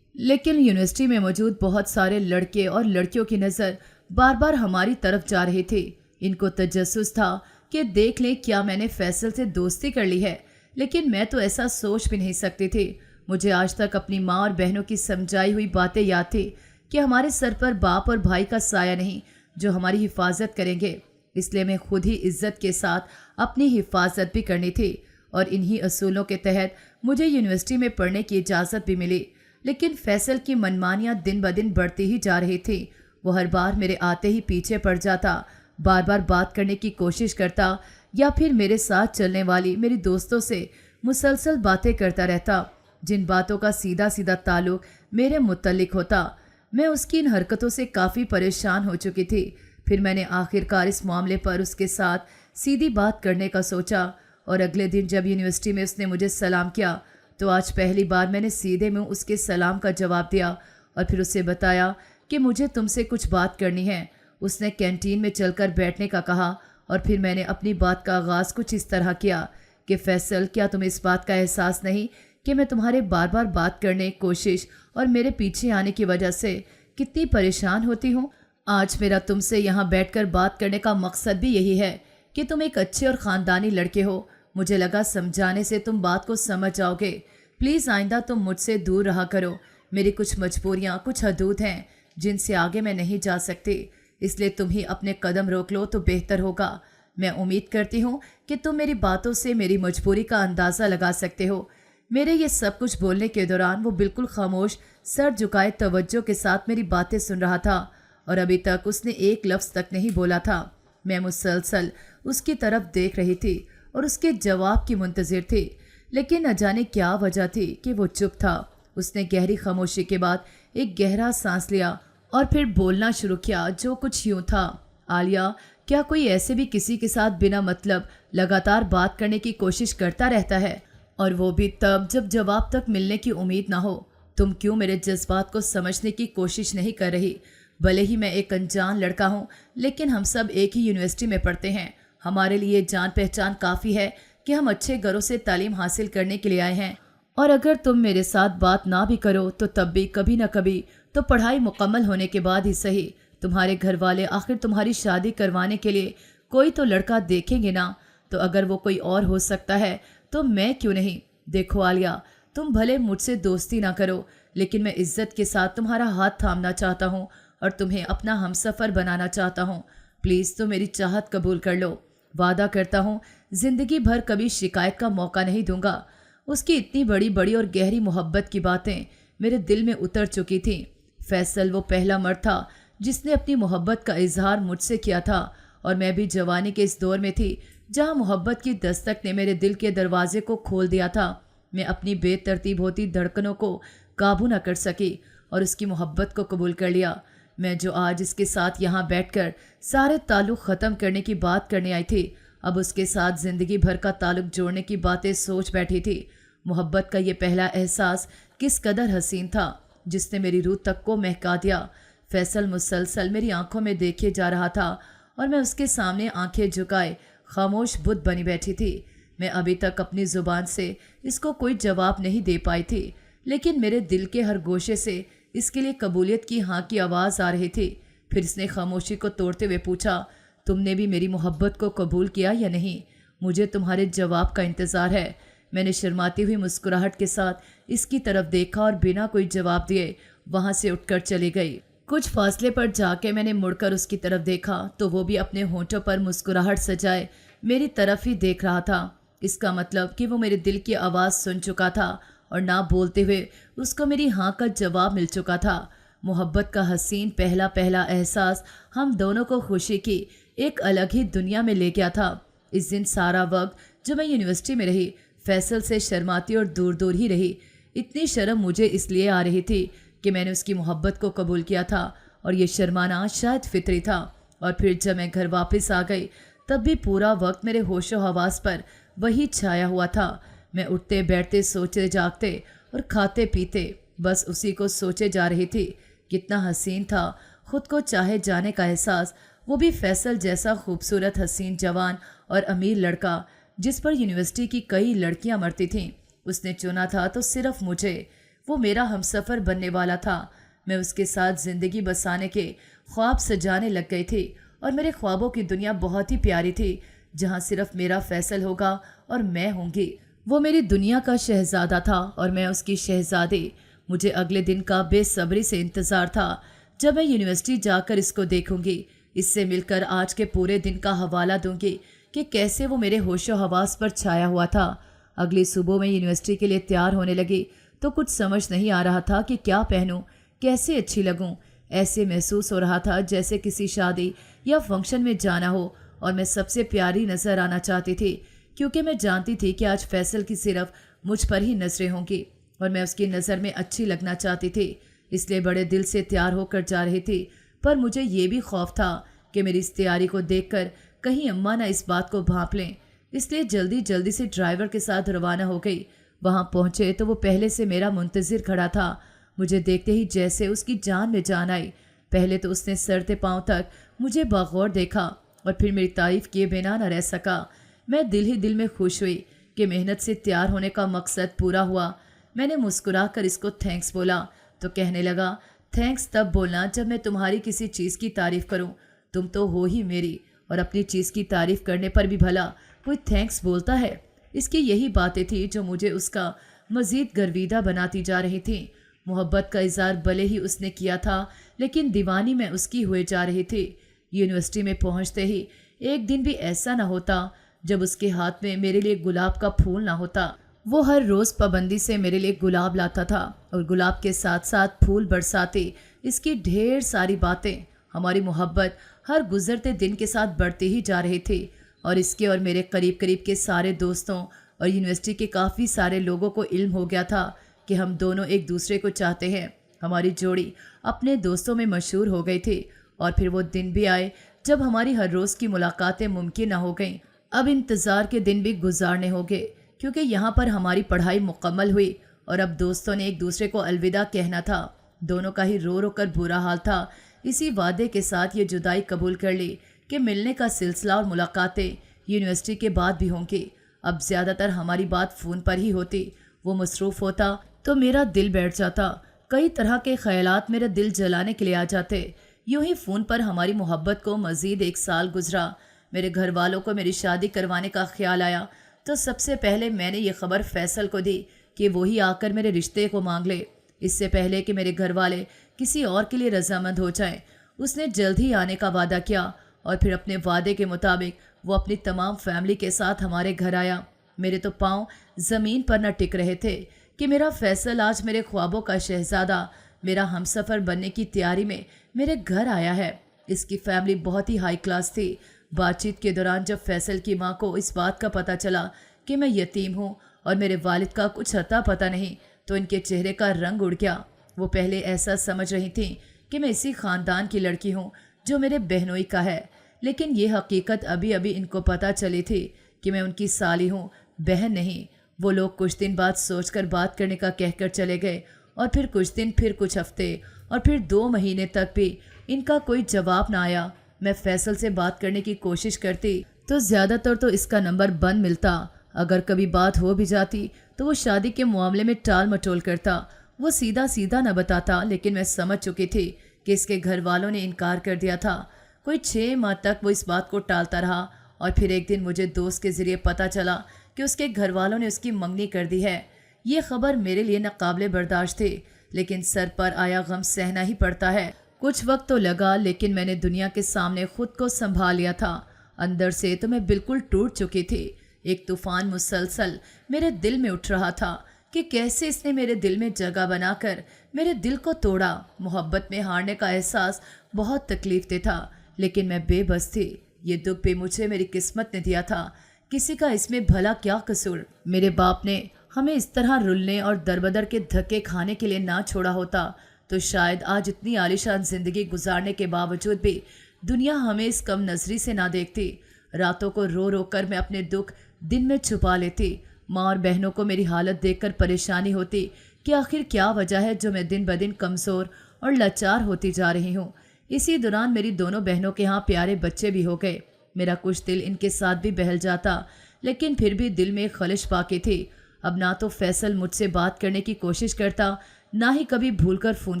लेकिन यूनिवर्सिटी में मौजूद बहुत सारे लड़के और लड़कियों की नज़र बार बार हमारी तरफ जा रही थी। इनको तजस्सुस था کہ دیکھ لیں کیا میں نے فیصل سے دوستی کر لی ہے، لیکن میں تو ایسا سوچ بھی نہیں سکتی تھی۔ مجھے آج تک اپنی ماں اور بہنوں کی سمجھائی ہوئی باتیں یاد تھی کہ ہمارے سر پر باپ اور بھائی کا سایہ نہیں جو ہماری حفاظت کریں گے، اس لیے میں خود ہی عزت کے ساتھ اپنی حفاظت بھی کرنی تھی، اور انہی اصولوں کے تحت مجھے یونیورسٹی میں پڑھنے کی اجازت بھی ملی۔ لیکن فیصل کی منمانیاں دن بدن بڑھتی ہی جا رہی تھی۔ وہ ہر بار میرے آتے ہی پیچھے پڑ جاتا، بار بار بات کرنے کی کوشش کرتا، یا پھر میرے ساتھ چلنے والی میری دوستوں سے مسلسل باتیں کرتا رہتا جن باتوں کا سیدھا سیدھا تعلق میرے متعلق ہوتا۔ میں اس کی ان حرکتوں سے کافی پریشان ہو چکی تھی۔ پھر میں نے آخر کار اس معاملے پر اس کے ساتھ سیدھی بات کرنے کا سوچا، اور اگلے دن جب یونیورسٹی میں اس نے مجھے سلام کیا تو آج پہلی بار میں نے سیدھے منہ اس کے سلام کا جواب دیا، اور پھر اسے بتایا کہ مجھے تم سے کچھ بات کرنی ہے۔ اس نے کینٹین میں چل کر بیٹھنے کا کہا، اور پھر میں نے اپنی بات کا آغاز کچھ اس طرح کیا کہ فیصل، کیا تمہیں اس بات کا احساس نہیں کہ میں تمہارے بار بار بات کرنے، کوشش اور میرے پیچھے آنے کی وجہ سے کتنی پریشان ہوتی ہوں؟ آج میرا تم سے یہاں بیٹھ کر بات کرنے کا مقصد بھی یہی ہے کہ تم ایک اچھے اور خاندانی لڑکے ہو۔ مجھے لگا سمجھانے سے تم بات کو سمجھ جاؤ گے۔ پلیز آئندہ تم مجھ سے دور رہا کرو۔ میری کچھ مجبوریاں، کچھ حدود ہیں جن سے آگے میں نہیں جا سکتی، اس لیے تم ہی اپنے قدم روک لو تو بہتر ہوگا۔ میں امید کرتی ہوں کہ تم میری باتوں سے میری مجبوری کا اندازہ لگا سکتے ہو۔ میرے یہ سب کچھ بولنے کے دوران وہ بالکل خاموش، سر جھکائے توجہ کے ساتھ میری باتیں سن رہا تھا، اور ابھی تک اس نے ایک لفظ تک نہیں بولا تھا۔ میں مسلسل اس کی طرف دیکھ رہی تھی اور اس کے جواب کی منتظر تھی، لیکن نہ جانے کیا وجہ تھی کہ وہ چپ تھا۔ اس نے گہری خاموشی کے بعد ایک گہرا سانس لیا اور پھر بولنا شروع کیا، جو کچھ یوں تھا: عالیہ، کیا کوئی ایسے بھی کسی کے ساتھ بنا مطلب لگاتار بات کرنے کی کوشش کرتا رہتا ہے، اور وہ بھی تب جب جواب تک ملنے کی امید نہ ہو؟ تم کیوں میرے جذبات کو سمجھنے کی کوشش نہیں کر رہی؟ بھلے ہی میں ایک انجان لڑکا ہوں، لیکن ہم سب ایک ہی یونیورسٹی میں پڑھتے ہیں۔ ہمارے لیے جان پہچان کافی ہے کہ ہم اچھے گھروں سے تعلیم حاصل کرنے کے لیے آئے ہیں، اور اگر تم میرے ساتھ بات نہ بھی کرو تو تب بھی کبھی نہ کبھی تو پڑھائی مکمل ہونے کے بعد ہی صحیح تمہارے گھر والے آخر تمہاری شادی کروانے کے لیے کوئی تو لڑکا دیکھیں گے نا۔ تو اگر وہ کوئی اور ہو سکتا ہے تو میں کیوں نہیں؟ دیکھو عالیہ، تم بھلے مجھ سے دوستی نہ کرو، لیکن میں عزت کے ساتھ تمہارا ہاتھ تھامنا چاہتا ہوں اور تمہیں اپنا ہمسفر بنانا چاہتا ہوں۔ پلیز تو میری چاہت قبول کر لو۔ وعدہ کرتا ہوں زندگی بھر کبھی شکایت کا موقع نہیں دوں گا۔ اس کی اتنی بڑی بڑی اور گہری محبت کی باتیں میرے دل میں اتر چکی تھیں۔ فیصل وہ پہلا مرد تھا جس نے اپنی محبت کا اظہار مجھ سے کیا تھا، اور میں بھی جوانی کے اس دور میں تھی جہاں محبت کی دستک نے میرے دل کے دروازے کو کھول دیا تھا۔ میں اپنی بے ترتیب ہوتی دھڑکنوں کو قابو نہ کر سکی اور اس کی محبت کو قبول کر لیا۔ میں جو آج اس کے ساتھ یہاں بیٹھ کر سارے تعلق ختم کرنے کی بات کرنے آئی تھی، اب اس کے ساتھ زندگی بھر کا تعلق جوڑنے کی باتیں سوچ بیٹھی تھی۔ محبت کا یہ پہلا احساس کس قدر حسین تھا جس نے میری روح تک کو مہکا دیا۔ فیصل مسلسل میری آنکھوں میں دیکھے جا رہا تھا اور میں اس کے سامنے آنکھیں جھکائے خاموش بت بنی بیٹھی تھی۔ میں ابھی تک اپنی زبان سے اس کو کوئی جواب نہیں دے پائی تھی، لیکن میرے دل کے ہر گوشے سے اس کے لیے قبولیت کی ہاں کی آواز آ رہی تھی۔ پھر اس نے خاموشی کو توڑتے ہوئے پوچھا، تم نے بھی میری محبت کو قبول کیا یا نہیں؟ مجھے تمہارے جواب کا انتظار ہے۔ میں نے شرماتی ہوئی مسکراہٹ کے ساتھ اس کی طرف دیکھا اور بنا کوئی جواب دیے وہاں سے اٹھ کر چلی گئی۔ کچھ فاصلے پر جا کے میں نے مڑ کر اس کی طرف دیکھا تو وہ بھی اپنے ہونٹوں پر مسکراہٹ سجائے میری طرف ہی دیکھ رہا تھا۔ اس کا مطلب کہ وہ میرے دل کی آواز سن چکا تھا اور نہ بولتے ہوئے اس کو میری ہاں کا جواب مل چکا تھا۔ محبت کا حسین پہلا احساس ہم دونوں کو خوشی کی ایک الگ ہی دنیا میں لے گیا تھا۔ اس دن سارا وقت جو میں یونیورسٹی میں رہی، فیصل سے شرماتی اور دور دور ہی رہی۔ اتنی شرم مجھے اس لیے آ رہی تھی کہ میں نے اس کی محبت کو قبول کیا تھا، اور یہ شرمانا شاید فطری تھا۔ اور پھر جب میں گھر واپس آ گئی تب بھی پورا وقت میرے ہوش و حواس پر وہی چھایا ہوا تھا۔ میں اٹھتے بیٹھتے، سوچتے جاگتے اور کھاتے پیتے بس اسی کو سوچے جا رہی تھی۔ کتنا حسین تھا خود کو چاہے جانے کا احساس، وہ بھی فیصل جیسا خوبصورت، حسین، جوان اور امیر لڑکا جس پر یونیورسٹی کی کئی لڑکیاں مرتی تھیں۔ اس نے چنا تھا تو صرف مجھے۔ وہ میرا ہمسفر بننے والا تھا۔ میں اس کے ساتھ زندگی بسانے کے خواب سجانے لگ گئی تھی، اور میرے خوابوں کی دنیا بہت ہی پیاری تھی جہاں صرف میرا فیصل ہوگا اور میں ہوں گی۔ وہ میری دنیا کا شہزادہ تھا اور میں اس کی شہزادی۔ مجھے اگلے دن کا بے صبری سے انتظار تھا جب میں یونیورسٹی جا کر اس کو دیکھوں گی، اس سے مل کر آج کے پورے دن کا حوالہ دوں گی کہ کیسے وہ میرے ہوش و حواس پر چھایا ہوا تھا۔ اگلی صبح میں یونیورسٹی کے لیے تیار ہونے لگی تو کچھ سمجھ نہیں آ رہا تھا کہ کیا پہنوں، کیسے اچھی لگوں۔ ایسے محسوس ہو رہا تھا جیسے کسی شادی یا فنکشن میں جانا ہو اور میں سب سے پیاری نظر آنا چاہتی تھی، کیونکہ میں جانتی تھی کہ آج فیصل کی صرف مجھ پر ہی نظریں ہوں گی اور میں اس کی نظر میں اچھی لگنا چاہتی تھی، اس لیے بڑے دل سے تیار ہو کر جا رہی تھی۔ پر مجھے یہ بھی خوف تھا کہ میری اس تیاری کو دیکھ کر کہیں اماں نہ اس بات کو بھانپ لیں، اس لیے جلدی سے ڈرائیور کے ساتھ روانہ ہو گئی۔ وہاں پہنچے تو وہ پہلے سے میرا منتظر کھڑا تھا۔ مجھے دیکھتے ہی جیسے اس کی جان میں جان آئی۔ پہلے تو اس نے سر سے پاؤں تک مجھے بغور دیکھا اور پھر میری تعریف کیے بنا نہ رہ سکا۔ میں دل ہی دل میں خوش ہوئی کہ محنت سے تیار ہونے کا مقصد پورا ہوا۔ میں نے مسکرا کر اس کو تھینکس بولا تو کہنے لگا، تھینکس تب بولنا جب میں تمہاری کسی چیز کی تعریف کروں، تم تو ہو ہی میری، اور اپنی چیز کی تعریف کرنے پر بھی بھلا کوئی تھینکس بولتا ہے۔ اس کی یہی باتیں تھیں جو مجھے اس کا مزید گرویدہ بناتی جا رہی تھیں۔ محبت کا اظہار بھلے ہی اس نے کیا تھا، لیکن دیوانی میں اس کی ہوئے جا رہی تھی۔ یونیورسٹی میں پہنچتے ہی ایک دن بھی ایسا نہ ہوتا جب اس کے ہاتھ میں میرے لیے گلاب کا پھول نہ ہوتا۔ وہ ہر روز پابندی سے میرے لیے گلاب لاتا تھا اور گلاب کے ساتھ ساتھ پھول برساتے۔ اس کی ڈھیر ساری باتیں، ہماری محبت ہر گزرتے دن کے ساتھ بڑھتی ہی جا رہی تھی، اور اس کے اور میرے قریب کے سارے دوستوں اور یونیورسٹی کے کافی سارے لوگوں کو علم ہو گیا تھا کہ ہم دونوں ایک دوسرے کو چاہتے ہیں۔ ہماری جوڑی اپنے دوستوں میں مشہور ہو گئی تھی، اور پھر وہ دن بھی آئے جب ہماری ہر روز کی ملاقاتیں ممکن نہ ہو گئیں۔ اب انتظار کے دن بھی گزارنے ہو گئے، کیونکہ یہاں پر ہماری پڑھائی مکمل ہوئی اور اب دوستوں نے ایک دوسرے کو الوداع کہنا تھا۔ دونوں کا ہی رو کر برا حال تھا۔ اسی وعدے کے ساتھ یہ جدائی قبول کر لی کہ ملنے کا سلسلہ اور ملاقاتیں یونیورسٹی کے بعد بھی ہوں گی۔ اب زیادہ تر ہماری بات فون پر ہی ہوتی۔ وہ مصروف ہوتا تو میرا دل بیٹھ جاتا، کئی طرح کے خیالات میرا دل جلانے کے لیے آ جاتے۔ یوں ہی فون پر ہماری محبت کو مزید 1 سال گزرا۔ میرے گھر والوں کو میری شادی کروانے کا خیال آیا تو سب سے پہلے میں نے یہ خبر فیصل کو دی کہ وہی آ کر میرے رشتے کو مانگ لے، اس سے پہلے کہ میرے گھر والے کسی اور کے لیے رضامند ہو جائیں۔ اس نے جلد ہی آنے کا وعدہ کیا اور پھر اپنے وعدے کے مطابق وہ اپنی تمام فیملی کے ساتھ ہمارے گھر آیا۔ میرے تو پاؤں زمین پر نہ ٹک رہے تھے کہ میرا فیصل آج میرے خوابوں کا شہزادہ میرا ہمسفر بننے کی تیاری میں میرے گھر آیا ہے۔ اس کی فیملی بہت ہی ہائی کلاس تھی۔ بات چیت کے دوران جب فیصل کی ماں کو اس بات کا پتہ چلا کہ میں یتیم ہوں اور میرے والد کا کچھ اتا پتہ نہیں تو ان کے چہرے کا رنگ اڑ گیا۔ وہ پہلے ایسا سمجھ رہی تھیں کہ میں اسی خاندان کی لڑکی ہوں جو میرے بہنوئی کا ہے، لیکن یہ حقیقت ابھی ان کو پتہ چلی تھی کہ میں ان کی سالی ہوں، بہن نہیں۔ وہ لوگ کچھ دن بعد سوچ کر بات کرنے کا کہہ کر چلے گئے، اور پھر کچھ دن، پھر کچھ ہفتے، اور پھر 2 مہینے تک بھی ان کا کوئی جواب نہ آیا۔ میں فیصل سے بات کرنے کی کوشش کرتی تو زیادہ تر تو اس کا نمبر بند ملتا۔ اگر کبھی بات ہو بھی جاتی تو وہ شادی کے معاملے میں ٹال مٹول کرتا۔ وہ سیدھا نہ بتاتا، لیکن میں سمجھ چکی تھی کہ اس کے گھر والوں نے انکار کر دیا تھا۔ کوئی 6 ماہ تک وہ اس بات کو ٹالتا رہا، اور پھر ایک دن مجھے دوست کے ذریعے پتہ چلا کہ اس کے گھر والوں نے اس کی منگنی کر دی ہے۔ یہ خبر میرے لیے ناقابل برداشت تھی، لیکن سر پر آیا غم سہنا ہی پڑتا ہے۔ کچھ وقت تو لگا، لیکن میں نے دنیا کے سامنے خود کو سنبھال لیا تھا۔ اندر سے تو میں بالکل ٹوٹ چکی تھی۔ ایک طوفان مسلسل میرے دل میں اٹھ رہا تھا کہ کیسے اس نے میرے دل میں جگہ بنا کر میرے دل کو توڑا۔ محبت میں ہارنے کا احساس بہت تکلیف دہ تھا، لیکن میں بے بس تھی۔ یہ دکھ بھی مجھے میری قسمت نے دیا تھا، کسی کا اس میں بھلا کیا قصور؟ میرے باپ نے ہمیں اس طرح رلنے اور دربدر کے دھکے کھانے کے لیے نہ چھوڑا ہوتا تو شاید آج اتنی عالیشان زندگی گزارنے کے باوجود بھی دنیا ہمیں اس کم نظری سے نہ دیکھتی۔ راتوں کو رو کر میں اپنے دکھ دن میں چھپا لیتی۔ ماں اور بہنوں کو میری حالت دیکھ کر پریشانی ہوتی کہ آخر کیا وجہ ہے جو میں دن بدن کمزور اور لاچار ہوتی جا رہی ہوں۔ اسی دوران میری دونوں بہنوں کے ہاں پیارے بچے بھی ہو گئے۔ میرا کچھ دل ان کے ساتھ بھی بہل جاتا، لیکن پھر بھی دل میں خلش باقی تھی۔ اب نہ تو فیصل مجھ سے بات کرنے کی کوشش کرتا، نہ ہی کبھی بھول کر فون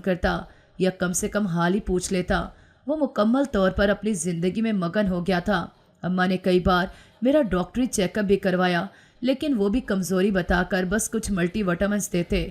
کرتا یا کم سے کم حال ہی پوچھ لیتا۔ وہ مکمل طور پر اپنی زندگی میں مگن ہو گیا تھا۔ اماں نے کئی بار मेरा डॉक्टरी चेकअप भी करवाया, लेकिन वो भी कमज़ोरी बताकर बस कुछ मल्टी विटामिन्स देते।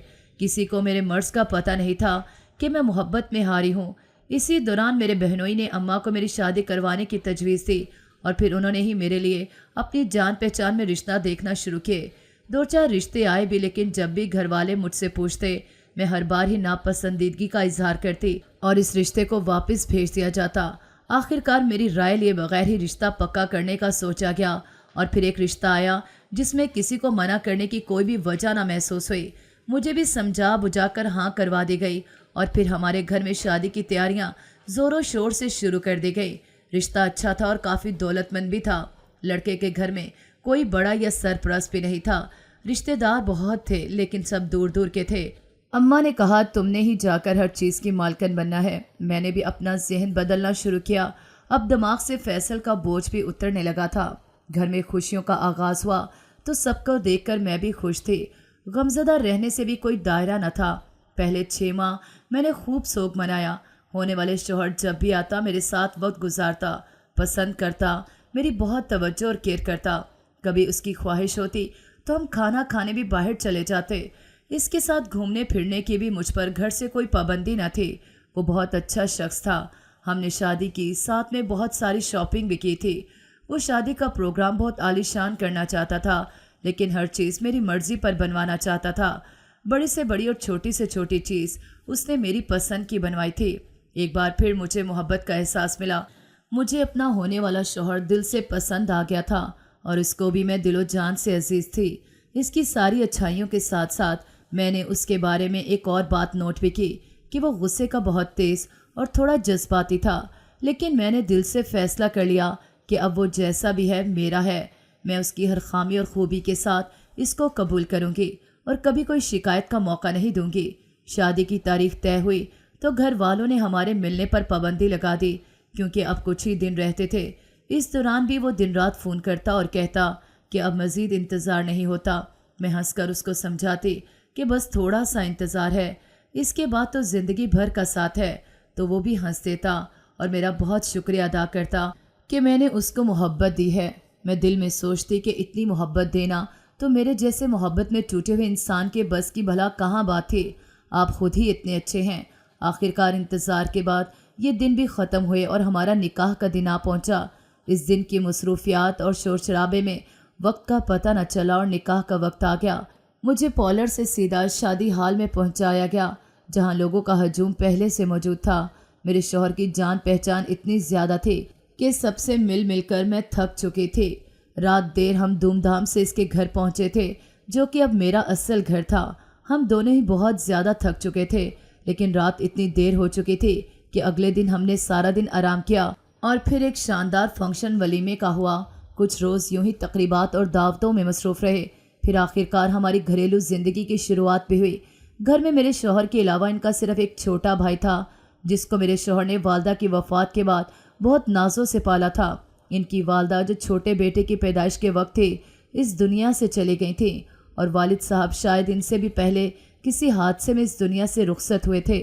किसी को मेरे मर्ज़ का पता नहीं था कि मैं मोहब्बत में हारी हूँ। इसी दौरान मेरे बहनोई ने अम्मा को मेरी शादी करवाने की तजवीज़ दी और फिर उन्होंने ही मेरे लिए अपनी जान पहचान में रिश्ता देखना शुरू किए। 2-4 रिश्ते आए भी, लेकिन जब भी घर वाले मुझसे पूछते मैं हर बार ही नापसंदीदगी का इजहार करती और इस रिश्ते को वापस भेज दिया जाता। आखिरकार मेरी राय लिए बगैर ही रिश्ता पक्का करने का सोचा गया और फिर एक रिश्ता आया जिसमें किसी को मना करने की कोई भी वजह ना महसूस हुई। मुझे भी समझा बुझाकर हाँ करवा दी गई और फिर हमारे घर में शादी की तैयारियां जोरों शोर से शुरू कर दी गई। रिश्ता अच्छा था और काफ़ी दौलतमंद भी था। लड़के के घर में कोई बड़ा या सरपरस्त भी नहीं था। रिश्तेदार बहुत थे, लेकिन सब दूर दूर के थे। अम्मा ने कहा तुमने ही जाकर हर चीज़ की मालकिन बनना है। मैंने भी अपना जहन बदलना शुरू किया। अब दिमाग से फैसल का बोझ भी उतरने लगा था। घर में खुशियों का आगाज़ हुआ तो सबको देखकर मैं भी खुश थी। गमज़दा रहने से भी कोई दायरा न था। पहले 6 माह मैंने खूब शौक मनाया। होने वाले शौहर जब भी आता मेरे साथ वक्त गुजारता, पसंद करता, मेरी बहुत तवज्जो और केयर करता। कभी उसकी ख्वाहिश होती तो हम खाना खाने भी बाहर चले जाते। इसके साथ घूमने फिरने की भी मुझ पर घर से कोई पाबंदी न थी। वो बहुत अच्छा शख्स था। हमने शादी की, साथ में बहुत सारी शॉपिंग भी की थी। वो शादी का प्रोग्राम बहुत आलीशान करना चाहता था, लेकिन हर चीज़ मेरी मर्जी पर बनवाना चाहता था। बड़ी से बड़ी और छोटी से छोटी चीज़ उसने मेरी पसंद की बनवाई थी। एक बार फिर मुझे मोहब्बत का एहसास मिला। मुझे अपना होने वाला शौहर दिल से पसंद आ गया था और इसको भी मैं दिलो जान से अजीज़ थी। इसकी सारी अच्छाइयों के साथ साथ मैंने उसके बारे में एक और बात नोट भी की कि वो गुस्से का बहुत तेज़ और थोड़ा जज्बाती था। लेकिन मैंने दिल से फैसला कर लिया कि अब वो जैसा भी है मेरा है। मैं उसकी हर खामी और खूबी के साथ इसको कबूल करूँगी और कभी कोई शिकायत का मौका नहीं दूंगी। शादी की तारीख तय हुई तो घर वालों ने हमारे मिलने पर पाबंदी लगा दी, क्योंकि अब कुछ ही दिन रहते थे। इस दौरान भी वो दिन रात फ़ोन करता और कहता कि अब मज़ीद इंतज़ार नहीं होता। मैं हंसकर उसको समझाती कि बस थोड़ा सा इंतज़ार है, इसके बाद तो ज़िंदगी भर का साथ है। तो वो भी हंस देता और मेरा बहुत शुक्रिया अदा करता कि मैंने उसको मोहब्बत दी है। मैं दिल में सोचती कि इतनी मोहब्बत देना तो मेरे जैसे मोहब्बत में टूटे हुए इंसान के बस की भला कहाँ बात थी। आप खुद ही इतने अच्छे हैं। आखिरकार इंतज़ार के बाद ये दिन भी ख़त्म हुए और हमारा निकाह का दिन आ पहुँचा। इस दिन की मसरूफियात और शोर शराबे में वक्त का पता न चला और निकाह का वक्त आ गया। मुझे पॉलर से सीधा शादी हाल में पहुँचाया गया, जहाँ लोगों का हजूम पहले से मौजूद था। मेरे शौहर की जान पहचान इतनी ज़्यादा थी कि सबसे मिल मिलकर मैं थक चुकी थी। रात देर हम धूमधाम से इसके घर पहुँचे थे, जो कि अब मेरा असल घर था। हम दोनों ही बहुत ज़्यादा थक चुके थे, लेकिन रात इतनी देर हो चुकी थी कि अगले दिन हमने सारा दिन आराम किया और फिर एक शानदार फंक्शन वलीमे का हुआ। कुछ रोज़ यूं ही तकरीबात और दावतों में मसरूफ़ रहे। फिर आखिरकार हमारी घरेलू ज़िंदगी की शुरुआत भी हुई। घर में मेरे शौहर के अलावा इनका सिर्फ एक छोटा भाई था, जिसको मेरे शौहर ने वालदा की वफ़ात के बाद बहुत नाज़ों से पाला था। इनकी वालदा जो छोटे बेटे की पैदाइश के वक्त थी इस दुनिया से चली गई थी और वालिद साहब शायद इनसे भी पहले किसी हादसे में इस दुनिया से रुखसत हुए थे।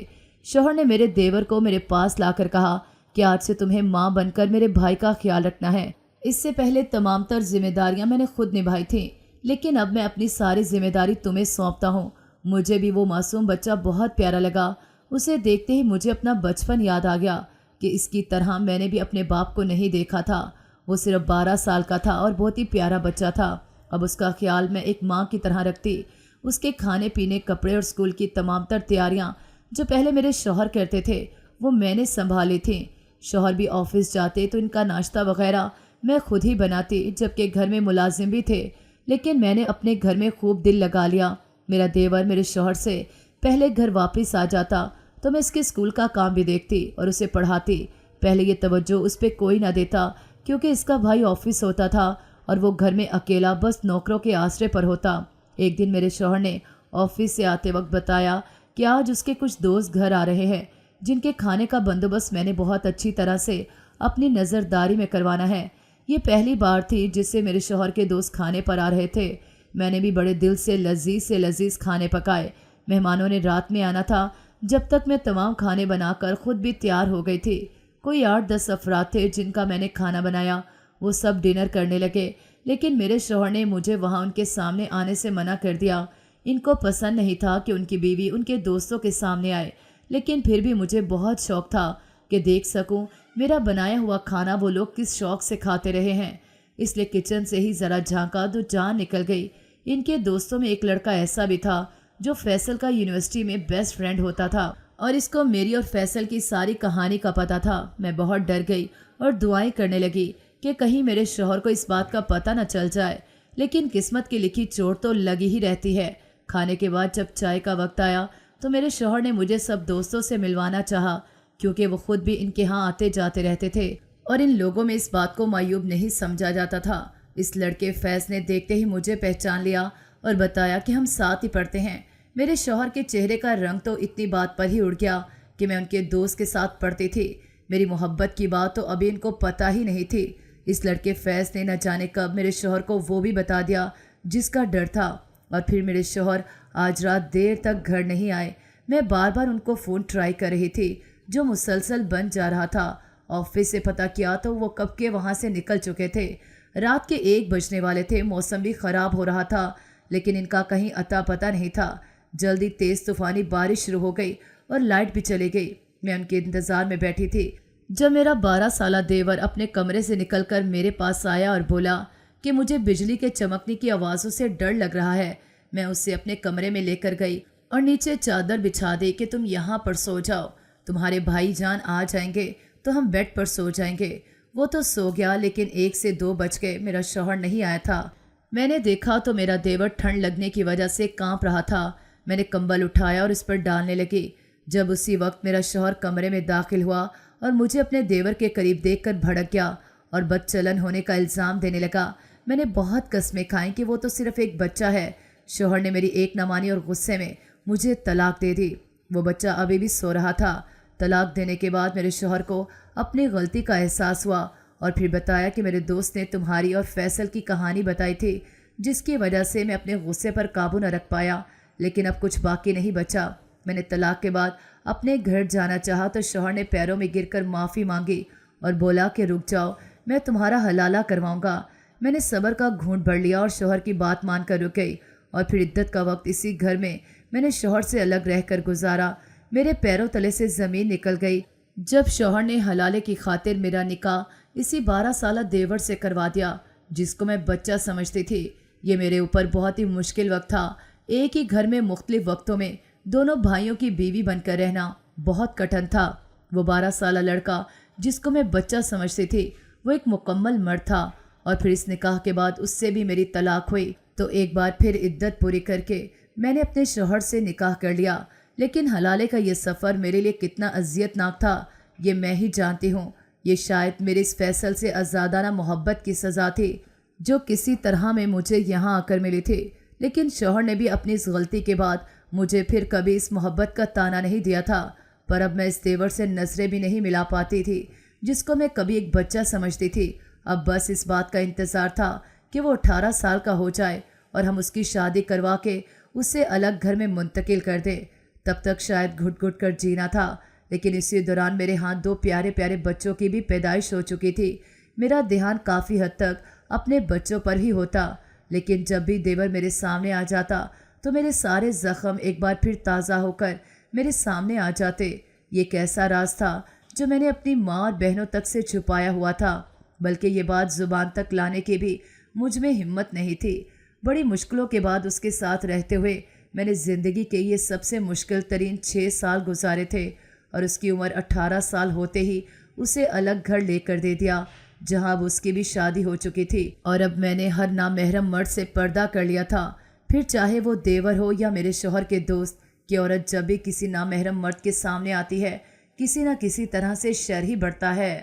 शौहर ने मेरे देवर को मेरे पास लाकर कहा कि आज से तुम्हें माँ बनकर मेरे भाई का ख्याल रखना है। इससे पहले तमाम तर जिम्मेदारियाँ मैंने खुद निभाई थी, लेकिन अब मैं अपनी सारी जिम्मेदारी तुम्हें सौंपता हूँ। मुझे भी वो मासूम बच्चा बहुत प्यारा लगा। उसे देखते ही मुझे अपना बचपन याद आ गया कि इसकी तरह मैंने भी अपने बाप को नहीं देखा था। वो सिर्फ 12 साल का था और बहुत ही प्यारा बच्चा था। अब उसका ख्याल मैं एक माँ की तरह रखती। उसके खाने पीने, कपड़े और स्कूल की तमाम तर तैयारियाँ जो पहले मेरे शौहर करते थे वो मैंने संभाली थी। शौहर भी ऑफिस जाते तो इनका नाश्ता वगैरह मैं खुद ही बनाती, जबकि घर में मुलाजिम भी थे। लेकिन मैंने अपने घर में खूब दिल लगा लिया। मेरा देवर मेरे शौहर से पहले घर वापस आ जाता तो मैं इसके स्कूल का काम भी देखती और उसे पढ़ाती। पहले ये तवज्जो उस पर कोई ना देता, क्योंकि इसका भाई ऑफिस होता था और वो घर में अकेला बस नौकरों के आसरे पर होता। एक दिन मेरे शौहर ने ऑफिस से आते वक्त बताया कि आज उसके कुछ दोस्त घर आ रहे हैं, जिनके खाने का बंदोबस्त मैंने बहुत अच्छी तरह से अपनी नज़रदारी में करवाना है। ये पहली बार थी जिससे मेरे शौहर के दोस्त खाने पर आ रहे थे। मैंने भी बड़े दिल से लजीज खाने पकाए। मेहमानों ने रात में आना था। जब तक मैं तमाम खाने बनाकर खुद भी तैयार हो गई थी। कोई 8-10 अफराद थे जिनका मैंने खाना बनाया। वो सब डिनर करने लगे, लेकिन मेरे शौहर ने मुझे वहाँ उनके सामने आने से मना कर दिया। इनको पसंद नहीं था कि उनकी बीवी उनके दोस्तों के सामने आए, लेकिन फिर भी मुझे बहुत शौक था कि देख सकूं मेरा बनाया हुआ खाना वो लोग किस शौक से खाते रहे हैं। इसलिए किचन से ही ज़रा झांका तो जान निकल गई। इनके दोस्तों में एक लड़का ऐसा भी था जो फैसल का यूनिवर्सिटी में बेस्ट फ्रेंड होता था और इसको मेरी और फैसल की सारी कहानी का पता था। मैं बहुत डर गई और दुआएं करने लगी कि कहीं मेरे शौहर को इस बात का पता न चल जाए, लेकिन किस्मत की लिखी चोट तो लगी ही रहती है। खाने के बाद जब चाय का वक्त आया तो मेरे शौहर ने मुझे सब दोस्तों से मिलवाना चाहा, क्योंकि वो खुद भी इनके यहाँ आते जाते रहते थे और इन लोगों में इस बात को मायूब नहीं समझा जाता था। इस लड़के फैज़ ने देखते ही मुझे पहचान लिया और बताया कि हम साथ ही पढ़ते हैं। मेरे शौहर के चेहरे का रंग तो इतनी बात पर ही उड़ गया कि मैं उनके दोस्त के साथ पढ़ती थी। मेरी मोहब्बत की बात तो अभी इनको पता ही नहीं थी। इस लड़के फैज़ ने न जाने कब मेरे शौहर को वो भी बता दिया जिसका डर था, और फिर मेरे शौहर आज रात देर तक घर नहीं आए। मैं बार बार उनको फ़ोन ट्राई कर रही थी जो मुसलसल बन जा रहा था। ऑफिस से पता किया तो वो कब के वहाँ से निकल चुके थे। रात के 1 बजने वाले थे। मौसम भी ख़राब हो रहा था, लेकिन इनका कहीं अता पता नहीं था। जल्दी तेज़ तूफ़ानी बारिश शुरू हो गई और लाइट भी चली गई। मैं उनके इंतज़ार में बैठी थी जब मेरा 12 साला देवर अपने कमरे से निकलकर मेरे पास आया और बोला कि मुझे बिजली के चमकने की आवाज़ों से डर लग रहा है। मैं उसे अपने कमरे में लेकर गई और नीचे चादर बिछा दी कि तुम यहाँ पर सो जाओ, तुम्हारे भाई जान आ जाएंगे तो हम बेड पर सो जाएंगे। वो तो सो गया, लेकिन 1 से 2 बज गए, मेरा शौहर नहीं आया था। मैंने देखा तो मेरा देवर ठंड लगने की वजह से कांप रहा था। मैंने कंबल उठाया और इस पर डालने लगी। जब उसी वक्त मेरा शौहर कमरे में दाखिल हुआ और मुझे अपने देवर के करीब देखकर भड़क गया और बदचलन होने का इल्ज़ाम देने लगा। मैंने बहुत कस्में खाई कि वो तो सिर्फ एक बच्चा है। शौहर ने मेरी एक न मानी और गुस्से में मुझे तलाक दे दी। वो बच्चा अभी भी सो रहा था। तलाक देने के बाद मेरे शौहर को अपनी गलती का एहसास हुआ और फिर बताया कि मेरे दोस्त ने तुम्हारी और फैसल की कहानी बताई थी, जिसकी वजह से मैं अपने गुस्से पर काबू न रख पाया। लेकिन अब कुछ बाकी नहीं बचा। मैंने तलाक के बाद अपने घर जाना चाहा तो शौहर ने पैरों में गिरकर माफ़ी मांगी और बोला कि रुक जाओ, मैं तुम्हारा हलाला करवाऊंगा। मैंने सब्र का घूंट भर लिया और शौहर की बात मानकर रुक गई। और फिर इद्दत का वक्त इसी घर में मैंने शौहर से अलग रहकर गुजारा। मेरे पैरों तले से ज़मीन निकल गई जब शौहर ने हलाले की खातिर मेरा निकाह इसी 12 साला देवर से करवा दिया, जिसको मैं बच्चा समझती थी। ये मेरे ऊपर बहुत ही मुश्किल वक्त था। एक ही घर में मुख्तलिफ वक्तों में दोनों भाइयों की बीवी बनकर रहना बहुत कठिन था। वो 12 साला लड़का जिसको मैं बच्चा समझती थी, वो एक मुकम्मल मर्द था। और फिर इस निकाह के बाद उससे भी मेरी तलाक हुई तो एक बार फिर इद्दत पूरी करके मैंने अपने शौहर से निकाह कर लिया। लेकिन हलाले का ये सफ़र मेरे लिए कितना अजियतनाक था ये मैं ही जानती हूँ। ये शायद मेरे इस फैसल से आज़ादाना मोहब्बत की सज़ा थी जो किसी तरह में मुझे यहाँ आकर मिली थी। लेकिन शौहर ने भी अपनी इस गलती के बाद मुझे फिर कभी इस मोहब्बत का ताना नहीं दिया था। पर अब मैं इस देवर से नज़रें भी नहीं मिला पाती थी जिसको मैं कभी एक बच्चा समझती थी। अब बस इस बात का इंतज़ार था कि वो 18 साल का हो जाए और हम उसकी शादी करवा के उसे अलग घर में मुंतकिल कर दें। तब तक शायद घुट घुट कर जीना था। लेकिन इसी दौरान मेरे हाथ 2 प्यारे प्यारे बच्चों की भी पैदाइश हो चुकी थी। मेरा ध्यान काफ़ी हद तक अपने बच्चों पर ही होता। लेकिन जब भी देवर मेरे सामने आ जाता तो मेरे सारे ज़ख्म एक बार फिर ताज़ा होकर मेरे सामने आ जाते। ये कैसा राज था जो मैंने अपनी माँ और बहनों तक से छुपाया हुआ था, बल्कि ये बात ज़ुबान तक लाने की भी मुझ में हिम्मत नहीं थी। बड़ी मुश्किलों के बाद उसके साथ रहते हुए मैंने ज़िंदगी के ये सबसे मुश्किल तरीन 6 साल गुजारे थे और उसकी उम्र 18 साल होते ही उसे अलग घर लेकर दे दिया जहां अब उसकी भी शादी हो चुकी थी। और अब मैंने हर नामहरम मर्द से पर्दा कर लिया था। फिर चाहे वो देवर हो या मेरे शौहर के दोस्त की औरत जब भी किसी नामहरम मर्द के सामने आती है किसी न किसी तरह से शर ही बढ़ता है।